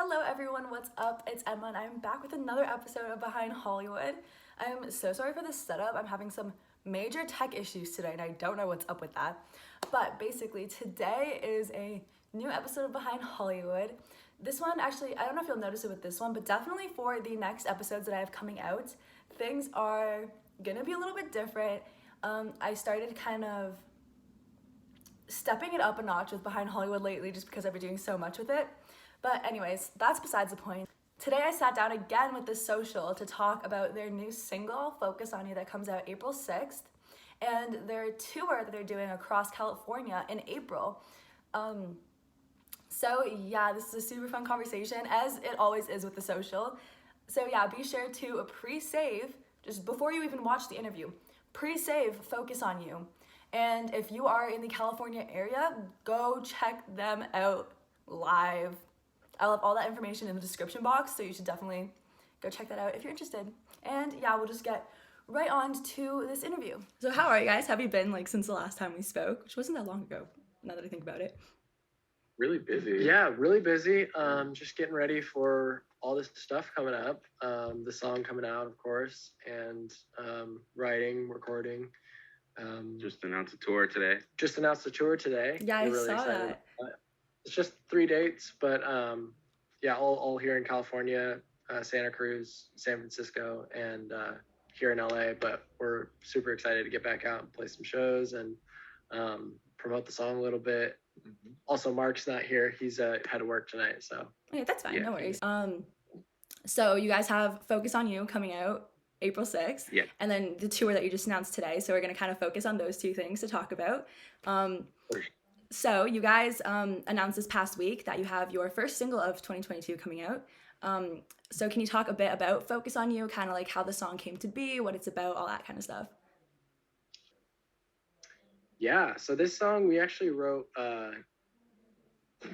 Hello everyone, what's up? It's Emma and I'm back with another episode of Behind Hollywood. I'm so sorry for the setup. I'm having some major tech issues today and I don't know what's up with that. But basically today is a new episode of Behind Hollywood. This one actually, I don't know if you'll notice it with this one, but definitely for the next episodes that I have coming out, things are gonna be a little bit different. I started kind of stepping it up a notch with Behind Hollywood lately just because I've been doing so much with it. But anyways, that's besides the point. Today I sat down again with The Social to talk about their new single, Focus on You, that comes out April 6th, and their tour that they're doing across California in April. So yeah, this is a super fun conversation, as it always is with The Social. So yeah, be sure to pre-save, just before you even watch the interview, pre-save Focus on You. And if you are in the California area, go check them out live. I'll have all that information in the description box, so you should definitely go check that out if you're interested. And yeah, we'll just get right on to this interview. So how are you guys? Have you been since the last time we spoke? Which wasn't that long ago, now that I think about it. Really busy. Yeah, really busy. Just getting ready for all this stuff coming up. The song coming out, of course, and writing, recording. Just announced a tour today. Just announced the tour today. Yeah, I saw that. It's just 3 dates, but yeah, all here in California, Santa Cruz, San Francisco, and here in LA. But we're super excited to get back out and play some shows and promote the song a little bit. Mm-hmm. Also, Mark's not here. He's had to work tonight, so. Okay, that's fine. Yeah. No worries. So you guys have Focus on You coming out April 6th. Yeah. And then the tour that you just announced today. So we're going to kind of focus on those two things to talk about. So you guys announced this past week that you have your first single of 2022 coming out. So can you talk a bit about Focus on You, kind of like how the song came to be, what it's about, all that kind of stuff? Yeah, so this song we actually wrote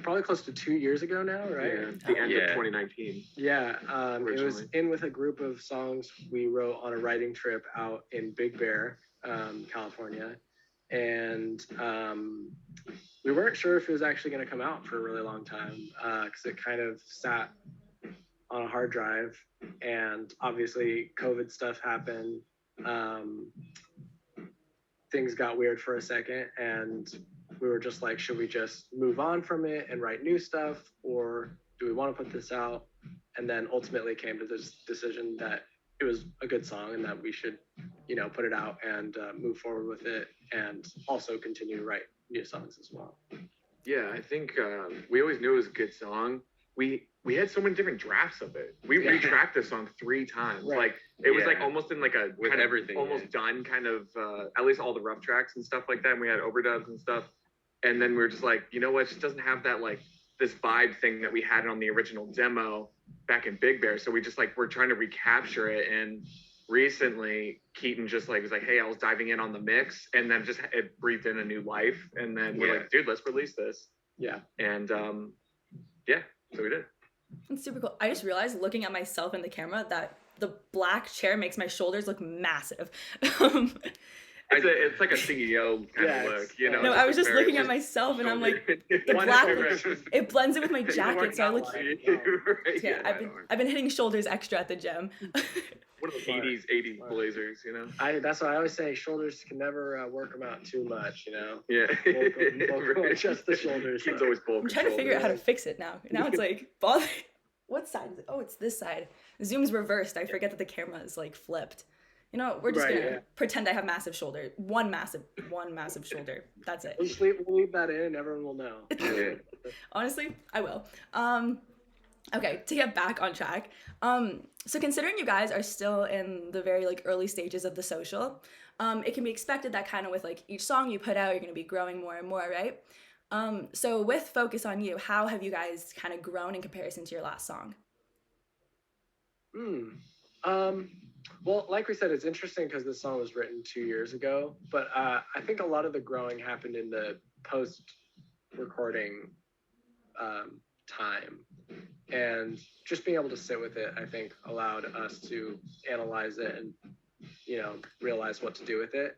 probably close to 2 years ago now, right? Yeah, the end of 2019. Yeah, it was in with a group of songs we wrote on a writing trip out in Big Bear, California. And we weren't sure if it was actually going to come out for a really long time because it kind of sat on a hard drive. And obviously COVID stuff happened. Things got weird for a second and we were just like, should we just move on from it and write new stuff, or do we want to put this out? And then ultimately came to this decision that it was a good song and that we should, put it out and move forward with it, and also continue to write new songs as well. Yeah, I think we always knew it was a good song. We had so many different drafts of it. We retracked this song 3 times. Right. It was almost in a with kind everything, of almost done kind of at least all the rough tracks and stuff like that. And we had overdubs and stuff. And then we were just like, you know what? It just doesn't have that this vibe thing that we had on the original demo back in Big Bear. So we just we're trying to recapture it. And recently Keaton just was like, hey, I was diving in on the mix, and then just it breathed in a new life. And then we're like, dude, let's release this. Yeah. And so we did. It's super cool. I just realized looking at myself in the camera that the black chair makes my shoulders look massive. It's like a CEO kind of look, No, I was just looking at myself and I'm like, the black, it blends in with my jacket, so I look. Yeah, I've been hitting shoulders extra at the gym. One of those 80s blazers, That's why I always say shoulders can never work them out too much, Yeah. Just the shoulders. Keeps always bulk. I'm trying to figure out how to fix it now. Now it's bother. What side is it? Oh, it's this side. Zoom's reversed. I forget that the camera is flipped. We're just gonna pretend I have massive shoulder. One massive shoulder. That's it. We'll leave that in and everyone will know. Honestly, I will. Okay, to get back on track. So considering you guys are still in the very early stages of The Social, it can be expected that kind of with each song you put out, you're gonna be growing more and more, right? So with Focus on You, how have you guys kind of grown in comparison to your last song? Well, like we said, it's interesting because this song was written 2 years ago, but I think a lot of the growing happened in the post-recording time. And just being able to sit with it, I think, allowed us to analyze it and, realize what to do with it.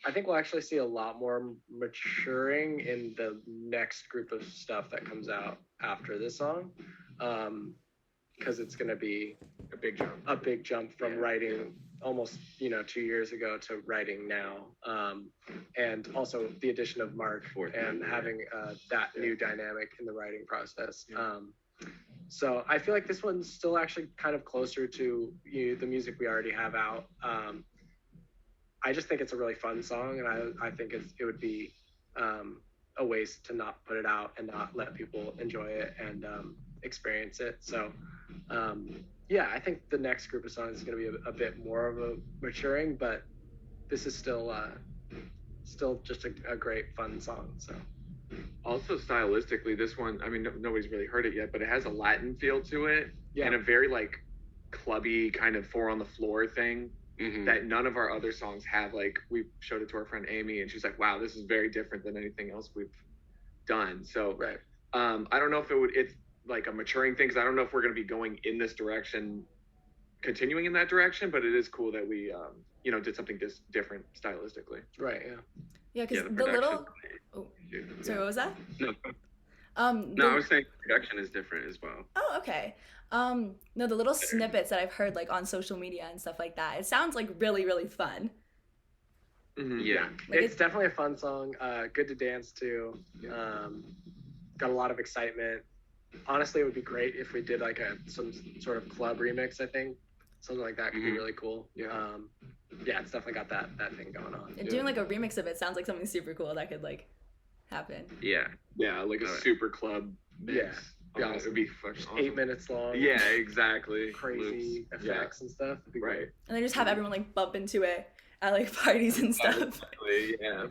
I think we'll actually see a lot more maturing in the next group of stuff that comes out after this song, because it's going to be A big jump. A big jump from writing almost 2 years ago to writing now, and also the addition of Mark and having that new dynamic in the writing process. So I feel like this one's still actually kind of closer to the music we already have out. I just think it's a really fun song, and I think it would be a waste to not put it out and not let people enjoy it and experience it. So yeah, I think the next group of songs is going to be a bit more of a maturing, but this is still just a great fun song. So also stylistically, this one, I mean, nobody's really heard it yet, but it has a Latin feel to it, and a very like clubby kind of 4 on the floor thing that none of our other songs have. Like, we showed it to our friend Amy, and she's like, wow, this is very different than anything else we've done. So I don't know if it's like a maturing thing, because I don't know if we're going to be going in this direction, continuing in that direction, but it is cool that we did something different stylistically. Right. Yeah, because the little sorry, what was that? No, I was saying production is different as well. Oh, okay. No, the little snippets that I've heard like on social media and stuff like that, it sounds like really, really fun. Yeah, like, it's definitely a fun song, good to dance to, got a lot of excitement. Honestly, it would be great if we did like some sort of club remix. I think something like that could be really cool. It's definitely got that thing going on. And doing like a remix of it sounds like something super cool that could like happen. Yeah, like a super club mix. Yeah, it would be fucking awesome. 8 minutes long. Yeah, exactly. Crazy effects and stuff. It'd be great. And then just have everyone like bump into it at like parties and stuff. Exactly, yeah.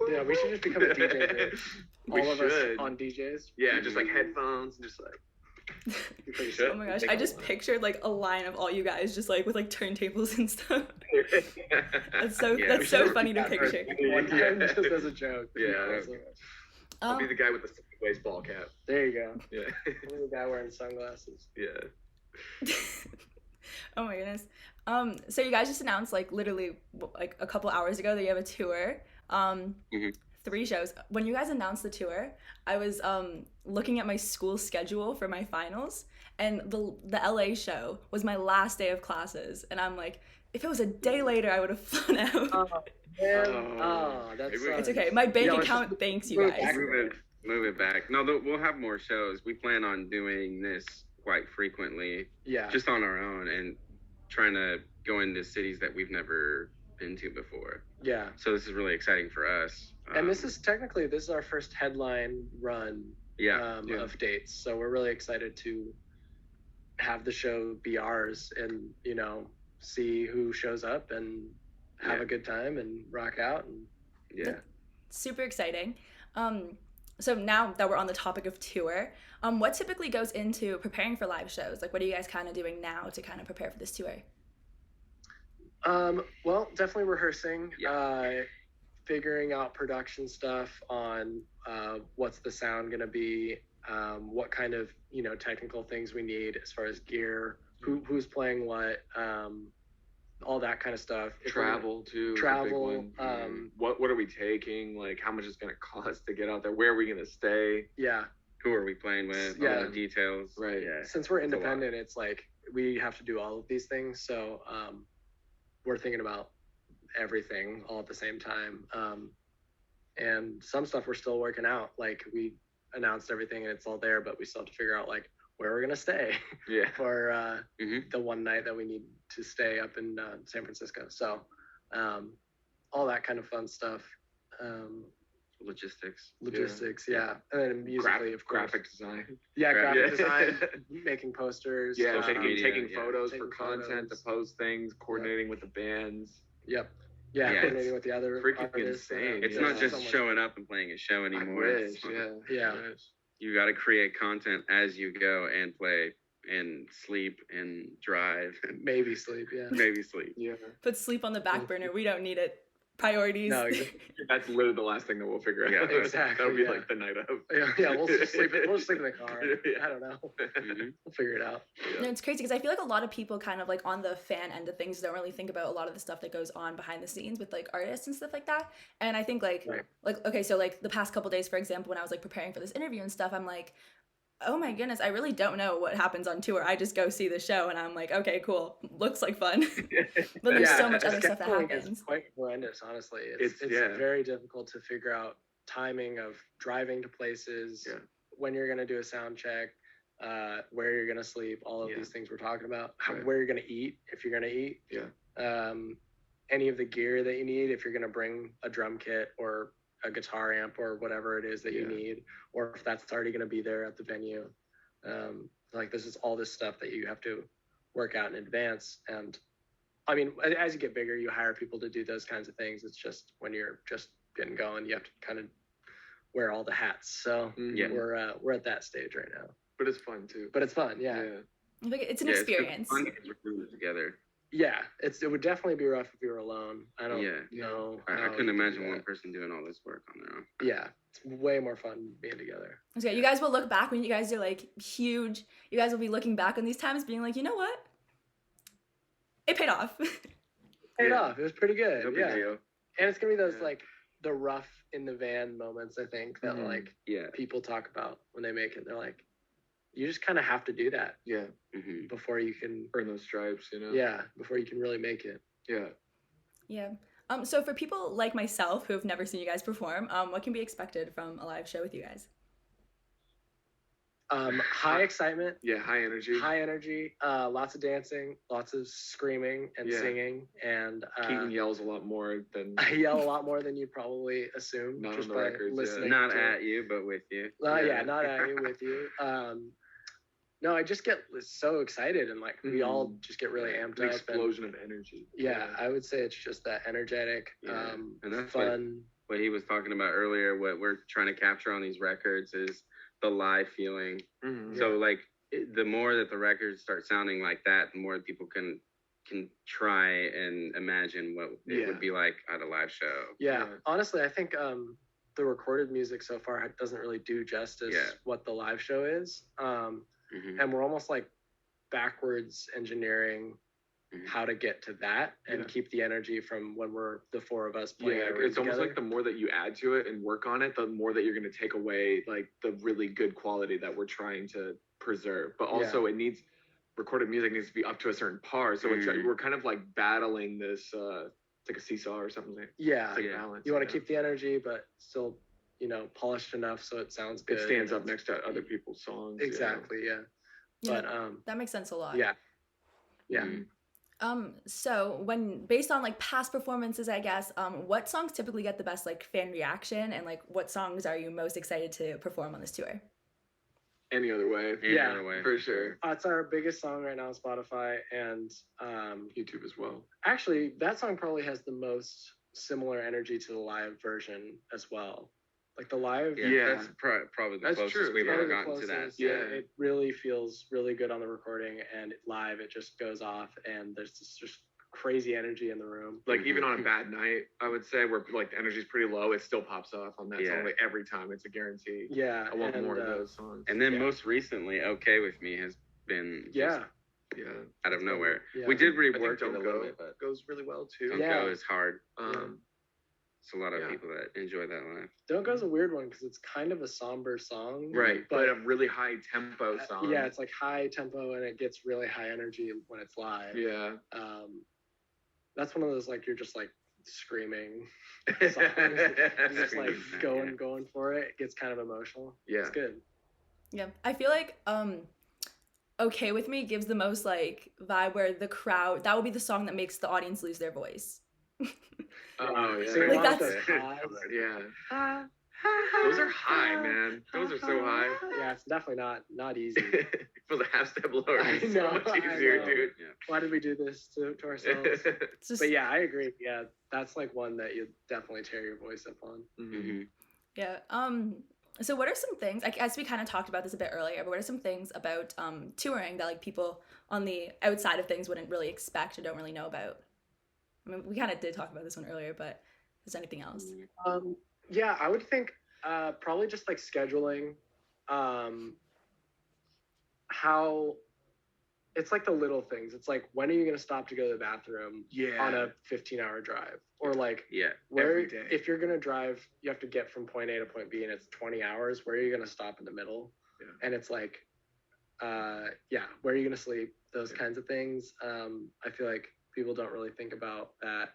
Yeah, we should just become a DJ group. All of us should. on DJs. Yeah, just like headphones and just like. Oh my gosh, I just pictured like a line of all you guys just like with like turntables and stuff. That's so funny to picture. One time just as a joke. Yeah. I'll be the guy with the baseball cap. There you go. Yeah. I'll be the guy wearing sunglasses. Yeah. Oh my goodness. So you guys just announced like literally like a couple hours ago that you have a tour. 3 shows. When you guys announced the tour, I was looking at my school schedule for my finals, and the LA show was my last day of classes, and I'm like, if it was a day later, I would have flown out. That's it's okay. My bank account thanks you guys. Move it back. No, we'll have more shows. We plan on doing this quite frequently. Yeah. Just on our own and trying to go into cities that we've never been to before. Yeah. So this is really exciting for us. And this is our first headline run of dates. So we're really excited to have the show be ours and, see who shows up and have a good time and rock out. And super exciting. So now that we're on the topic of tour, what typically goes into preparing for live shows? Like, what are you guys kind of doing now to kind of prepare for this tour? Well, definitely rehearsing, figuring out production stuff on what's the sound going to be, what kind of, technical things we need as far as gear, who's playing what, all that kind of stuff. Travel too. What are we taking? Like, how much is going to cost to get out there? Where are we going to stay? Yeah. Who are we playing with? All the details. Right. Yeah. Since we're independent, it's like we have to do all of these things. So we're thinking about everything all at the same time. And some stuff we're still working out. Like, we announced everything and it's all there, but we still have to figure out like where we're going to stay for the one night that we need to stay up in San Francisco. So all that kind of fun stuff. Logistics, yeah. And then musically, of course. Graphic design. Yeah, graphic design, making posters. Yeah, taking photos for content, to post things, coordinating with the bands. Yep. Yeah, coordinating with the other artists. Insane. It's not just showing up and playing a show anymore. Yeah. You got to create content as you go and play and sleep and drive. Maybe sleep, Maybe sleep. Yeah. Put sleep on the back burner. We don't need it. priorities. No, exactly. That's literally the last thing that we'll figure out. Yeah, exactly, That'll be yeah. like the night of. Yeah, we'll just sleep. We'll just sleep in the car. Yeah. I don't know. Mhm. We'll figure it out. No, it's crazy because I feel like a lot of people kind of like on the fan end of things don't really think about a lot of the stuff that goes on behind the scenes with like artists and stuff like that. And I think like Right. okay, so like the past couple days, for example, when I was like preparing for this interview and stuff, I'm like, oh my goodness, I really don't know what happens on tour. I just go see the show and I'm like, okay, cool, looks like fun. But there's so much the other stuff that scheduling happens. is quite horrendous, honestly. It's yeah. very difficult to figure out timing of driving to places, Yeah. when you're gonna do a sound check, where you're gonna sleep, all of Yeah. these things we're talking about, Right. where you're gonna eat if you're gonna eat, Yeah. any of the gear that you need if you're gonna bring a drum kit or a guitar amp or whatever it is that you Yeah. need, or if that's already gonna be there at the venue. Like this is all this stuff that you have to work out in advance. And I mean, as you get bigger, you hire people to do those kinds of things. It's just when you're just getting going, you have to kind of wear all the hats. So Yeah. we're at that stage right now. But it's fun too. But it's fun, yeah. Like, it's an Yeah, experience. It's fun to get recruited together. Yeah, it would definitely be rough if you were alone. I don't Yeah. know. I how couldn't you do imagine that. one person doing all this work on their own. Yeah, it's way more fun being together. Okay, you guys will look back when you guys are like huge. You guys will be looking back on these times, being like, you know what? It paid off. Paid Yeah. off. It was pretty good. No big yeah, deal. and it's gonna be those Yeah. like the rough in the van moments. I think that Mhm. like Yeah. people talk about when they make it. They're like, you just kind of have to do that Yeah. Hmm. before you can. Earn those stripes, you know? Yeah, before you can really make it. Yeah. Yeah. So for people like myself who have never seen you guys perform, what can be expected from a live show with you guys? High excitement, Yeah. High energy. high energy, lots of dancing, lots of screaming and Yeah. singing, and Keaton yells a lot more than. I yell a lot more than you'd probably assume Not just on the by records, yeah. listening. Not to at you, but with you. Yeah, not at you, with you. No, I just get so excited, and like we all just get really amped An up. explosion of energy. Yeah, I would say it's just that energetic, Yeah, and that's fun. What he was talking about earlier, what we're trying to capture on these records is the live feeling. Mhm. So like the more that the records start sounding like that, the more people can try and imagine what it Yeah. would be like at a live show. Yeah, Yeah. honestly, I think the recorded music so far doesn't really do justice Yeah. what the live show is. Mhm. And we're almost like backwards engineering Mhm. how to get to that and Yeah. keep the energy from when we're the four of us playing. Yeah, in a room it's almost together. like the more that you add to it and work on it, the more that you're going to take away like the really good quality that we're trying to preserve. But also, it needs recorded music needs to be up to a certain par. So we're kind of like battling this. It's like a seesaw or something. Yeah, It's like Yeah. balance. you want to keep the energy, but still, polished enough so it sounds good. It stands and up next to other people's songs. Exactly. Yeah. Yeah, But that makes sense a lot. yeah. Yeah. Mhm. So when based on like past performances, I guess, what songs typically get the best like fan reaction, and like what songs are you most excited to perform on this tour? Any other way. Yeah. Either way. For sure. It's our biggest song right now on Spotify, and YouTube as well. actually, that song probably has the most similar energy to the live version as well. Like the live, Yeah. That's probably the That's closest true. we've probably ever the gotten to that. closest. Yeah. It really feels really good on the recording, and live it just goes off, and there's this just crazy energy in the room. Like even on a bad night, I would say where like the energy's pretty low, it still pops off on that Yeah. song like every time. It's a guarantee. Yeah, I want and, more of those songs. And then Yeah. most recently, Okay With Me has been just Yeah, Yeah. out of nowhere. Yeah. We did I think rework it a Don't little Go bit, but goes really well too. Don't Yeah. Go is hard. It's a lot of Yeah. people that enjoy that live. Don't Go's a weird one because it's kind of a somber song, Right, but a really high tempo song. yeah, it's like high tempo and it gets really high energy when it's live. Yeah. That's one of those like you're just like screaming songs, and just like Screaming, going for it. It gets kind of emotional. Yeah. It's good. Yeah, I feel like Okay With Me gives the most like vibe where the crowd, that will be the song that makes the audience lose their voice. Oh yeah. Sing Like, along with that's- those highs. Yeah. Those are high, man. Those are so high. Yeah, it's definitely not easy. For the half step lower, I it's know, so much I easier, know. dude. Why did we do this to ourselves? It's just But yeah, I agree. Yeah, that's like one that you definitely tear your voice up on. Mhm. Yeah. So what are some things, I guess we kind of talked about this a bit earlier, but what are some things about touring that like people on the outside of things wouldn't really expect or don't really know about? I mean, we kind of did talk about this one earlier, but there's anything else. Yeah, I would think probably just like scheduling, how it's like the little things. It's like, when are you going to stop to go to the bathroom on a 15-hour drive? Or like, where, if you're going to drive, you have to get from point A to point B and it's 20 hours, where are you going to stop in the middle? And it's like, where are you going to sleep? Those kinds of things. I feel like people don't really think about that.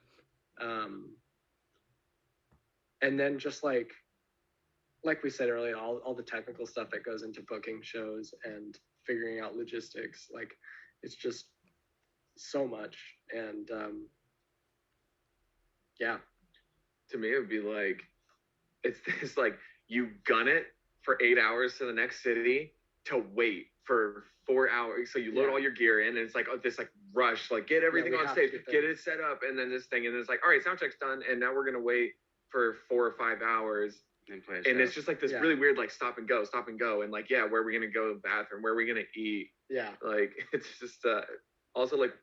And then just like we said earlier, all the technical stuff that goes into booking shows and figuring out logistics, like it's just so much. And to me it would be like, it's like you gun it for 8 hours to the next city to wait for 4 hours, so you load all your gear in, and it's like this like rush, like get everything on stage, get it set up, and then this thing, and then it's like, all right, sound check's done, and now we're gonna wait for 4 or 5 hours and it's just like this really weird like stop and go, and like, where are we gonna go to the bathroom, where are we gonna eat, like it's just also like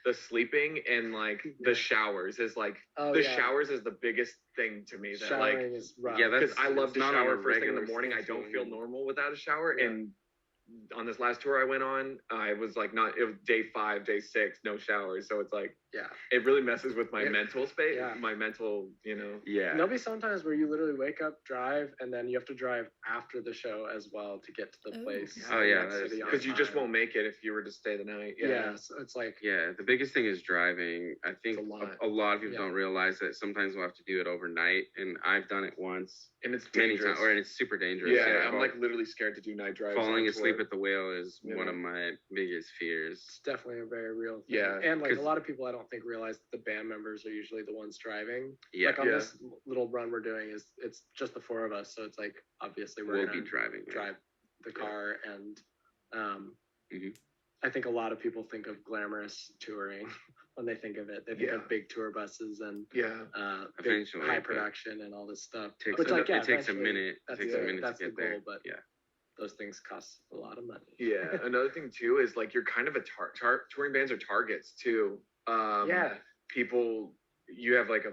the sleeping and like the showers is like showers is the biggest thing to me, that showering like is rough. because I love to shower first thing in the morning. I don't feel normal without a shower. And on this last tour I went on, I was like, it was day 5, day 6, no showers. So it's like, it really messes with my mental space, my mental, There'll be sometimes where you literally wake up, drive, and then you have to drive after the show as well to get to the place. Because you just won't make it if you were to stay the night. So it's like, the biggest thing is driving. I think a lot of people don't realize that sometimes we'll have to do it overnight, and I've done it once. And it's many times, and it's super dangerous. I'm like literally scared to do night drives. Falling asleep at the wheel is one of my biggest fears. It's definitely a very real thing. And like a lot of people I don't think realize that the band members are usually the ones driving. Like on this little run we're doing, it's just the 4 of us, so it's like obviously we'll be driving the car, and I think a lot of people think of glamorous touring when they think of it. They think of big tour buses and big high production and all this stuff. It takes a minute. It takes a minute to get there. But those things cost a lot of money. Another thing too is like you're kind of a touring bands are targets too. People, you have like a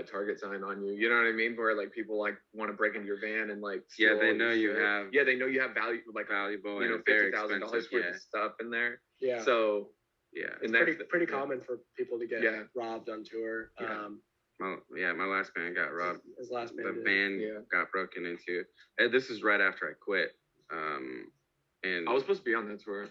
target sign on you. You know what I mean? Where like people like want to break into your van and like they know you have they know you have value, like valuable, $50,000 worth of stuff in there. So it's pretty common for people to get robbed on tour. My last band got robbed. His last band. The van got broken into. And this is right after I quit. And I was supposed to be on that tour.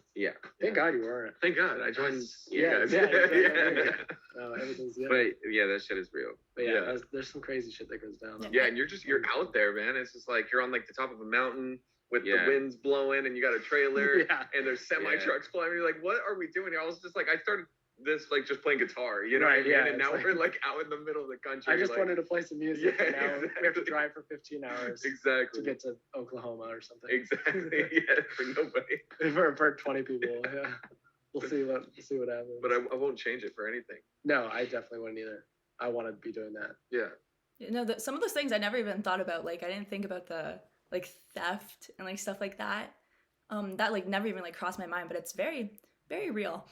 Thank God you weren't. Thank God I joined you guys. No, everything's good. But that shit is real. But there's some crazy shit that goes down. And you're out there, man. It's just like you're on like the top of a mountain with the winds blowing, and you got a trailer, and there's semi trucks flying. You're like, what are we doing here? I was just like, I started this like just playing guitar, you know what I mean? And now we're like out in the middle of the country. I just wanted to play some music, and now we have to drive for 15 hours to get to Oklahoma or something. For nobody. For 20 people. We'll see what happens. But I won't change it for anything. No, I definitely wouldn't either. I want to be doing that. Some of those things I never even thought about. Like I didn't think about the like theft and like stuff like that. That like never even like crossed my mind, but it's very, very real.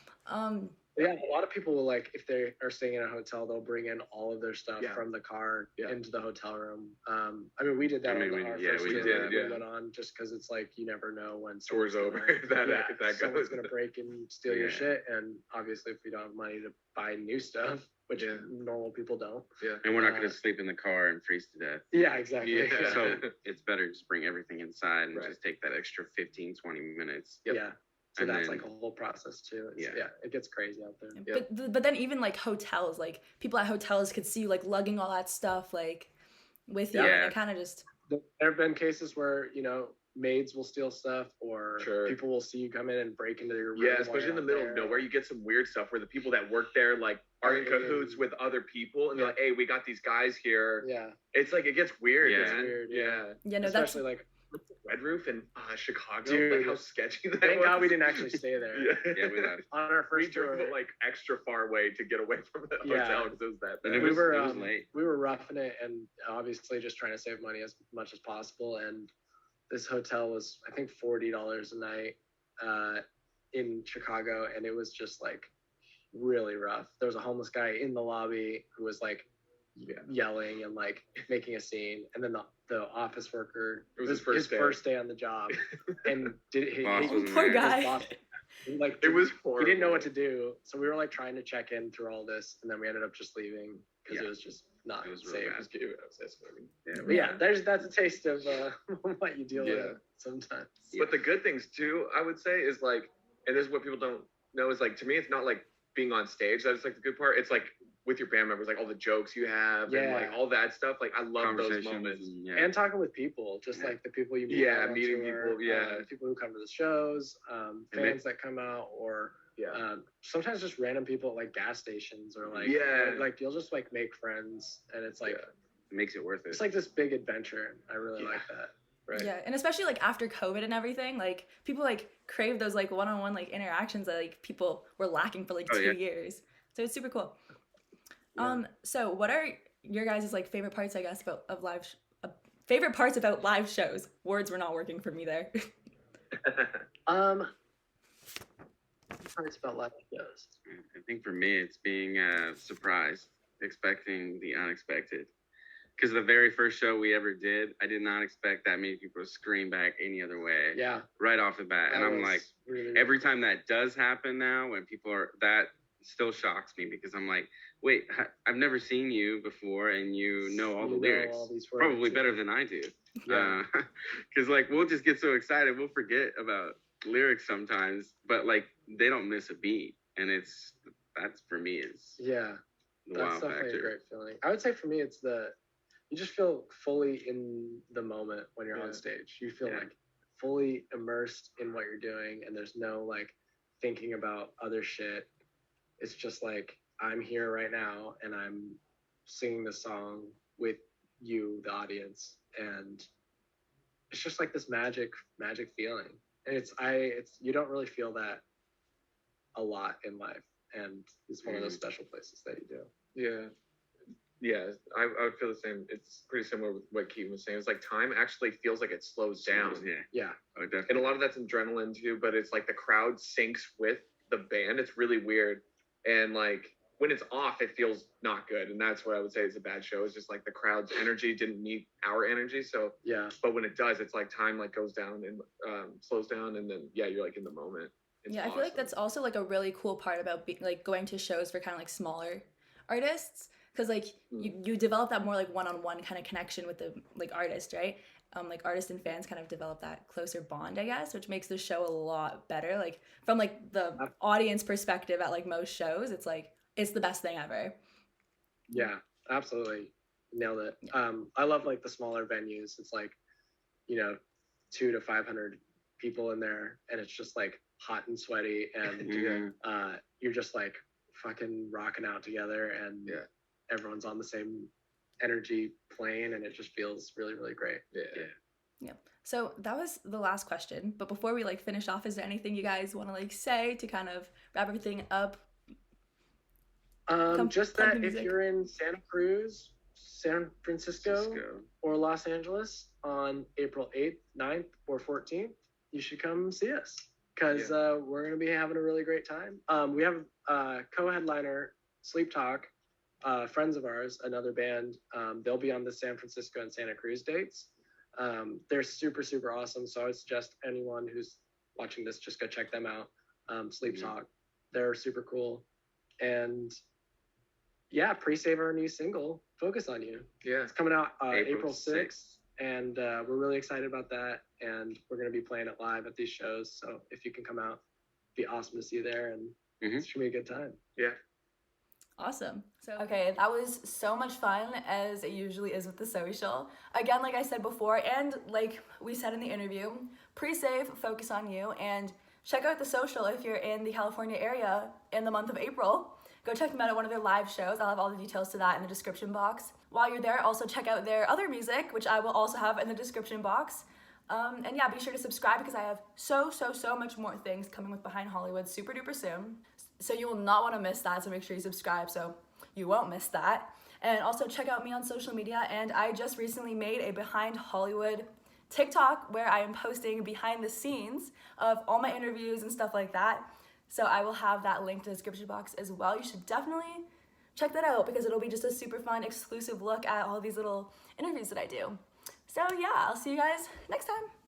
A lot of people will, like, if they are staying in a hotel, they'll bring in all of their stuff from the car into the hotel room. I mean, we did that on our first tour we went on, just because it's like you never know when tour's over. If someone's gonna break and steal your shit, and obviously if we don't have money to buy new stuff, which normal people don't. And we're not gonna sleep in the car and freeze to death. Exactly. So it's better to just bring everything inside and just take that extra 15-20 minutes. So that's like a whole process too. It gets crazy out there. But then even like hotels, like people at hotels could see you like lugging all that stuff like with you, and it kind of just. There have been cases where maids will steal stuff, or people will see you come in and break into your room. Especially in the middle of nowhere, you get some weird stuff where the people that work there like are in cahoots with other people, and they're like, "Hey, we got these guys here." It's like it gets weird. Especially that's like. Red Roof in Chicago, dude, how sketchy that thank was. God we didn't actually stay there. We left. On our first tour, like extra far away to get away from the hotel because it was that bad. And it was late. We were roughing it, and obviously just trying to save money as much as possible. And this hotel was, I think, $40 a night in Chicago, and it was just like really rough. There was a homeless guy in the lobby who was like yelling and like making a scene. And then the office worker, it was his first day on the job, and poor guy. boss, like it was horrible. He didn't know what to do, so we were like trying to check in through all this, and then we ended up just leaving because it was just not safe. That's a taste of what you deal with sometimes. But the good things too, I would say, is like, and this is what people don't know, is like, to me, it's not like being on stage that's like the good part. It's like with your band members, like all the jokes you have and like all that stuff. Like I love those moments. And talking with people, just like the people you meet. Meeting people. People who come to the shows, fans that come out, or sometimes just random people at like gas stations, or like like you'll just like make friends, and it's like it makes it worth it. It's like this big adventure. I really like that. Right. Yeah, and especially like after COVID and everything, like people like crave those like one-on-one like interactions that like people were lacking for like 2 years. So it's super cool. So what are your guys' like favorite parts, I guess, about favorite parts about live shows? Words were not working for me there. Parts about live shows. I think for me, it's being surprised, expecting the unexpected. Because the very first show we ever did, I did not expect that many people to scream back any other way. Yeah. Right off the bat. And I'm like, really every time that does happen now, when people are, that still shocks me, because I'm like, wait, I've never seen you before, and you know all the lyrics. Probably better than I do. Because like, we'll just get so excited, we'll forget about lyrics sometimes, but like, they don't miss a beat. And that's for me is the wow factor. That's definitely a great feeling. I would say for me, it's you just feel fully in the moment when you're on stage. You feel like fully immersed in what you're doing, and there's no like thinking about other shit. It's just like, I'm here right now, and I'm singing the song with you, the audience, and it's just like this magic feeling. And it's you don't really feel that a lot in life, and it's one of those special places that you do. Yeah, I would feel the same. It's pretty similar with what Keaton was saying. It's like time actually feels like it slows down. Oh, definitely. And a lot of that's adrenaline too, but it's like the crowd syncs with the band. It's really weird. And like when it's off, it feels not good. And that's what I would say is a bad show. It's just like the crowd's energy didn't meet our energy. So but when it does, it's like time like goes down and slows down, and then you're like in the moment. It's awesome. I feel like that's also like a really cool part about like going to shows for kind of like smaller artists. Because like you develop that more like one-on-one kind of connection with the like artist, right? Like artists and fans kind of develop that closer bond, I guess, which makes the show a lot better. Like from like the audience perspective at like most shows, it's like it's the best thing ever. Yeah, absolutely, nailed it. I love like the smaller venues. It's like 200 to 500 people in there, and it's just like hot and sweaty, and you're just like fucking rocking out together, and everyone's on the same energy plane, and it just feels really, really great. Yeah. So that was the last question. But before we like finish off, is there anything you guys want to like say to kind of wrap everything up? Just that if you're in Santa Cruz, San Francisco, or Los Angeles on April 8th, 9th, or 14th, you should come see us, because we're going to be having a really great time. We have co-headliner Sleep Talk, friends of ours, another band. They'll be on the San Francisco and Santa Cruz dates. They're super, super awesome. So I would suggest anyone who's watching this, just go check them out. Sleep Talk. They're super cool. And pre-save our new single, Focus on You. It's coming out April 6th. And we're really excited about that. And we're going to be playing it live at these shows. So if you can come out, it'd be awesome to see you there. And it's going to be a good time. Awesome. So okay, that was so much fun, as it usually is with the social. Again, like I said before, and like we said in the interview, pre-save Focus on You, and check out the social if you're in the California area in the month of April. Go check them out at one of their live shows. I'll have all the details to that in the description box. While you're there, also check out their other music, which I will also have in the description box. And be sure to subscribe, because I have so much more things coming with Behind Hollywood super duper soon. So you will not want to miss that, so make sure you subscribe so you won't miss that. And also check out me on social media, and I just recently made a Behind Hollywood TikTok where I am posting behind the scenes of all my interviews and stuff like that. So I will have that linked in the description box as well. You should definitely check that out because it'll be just a super fun exclusive look at all these little interviews that I do. So yeah, I'll see you guys next time.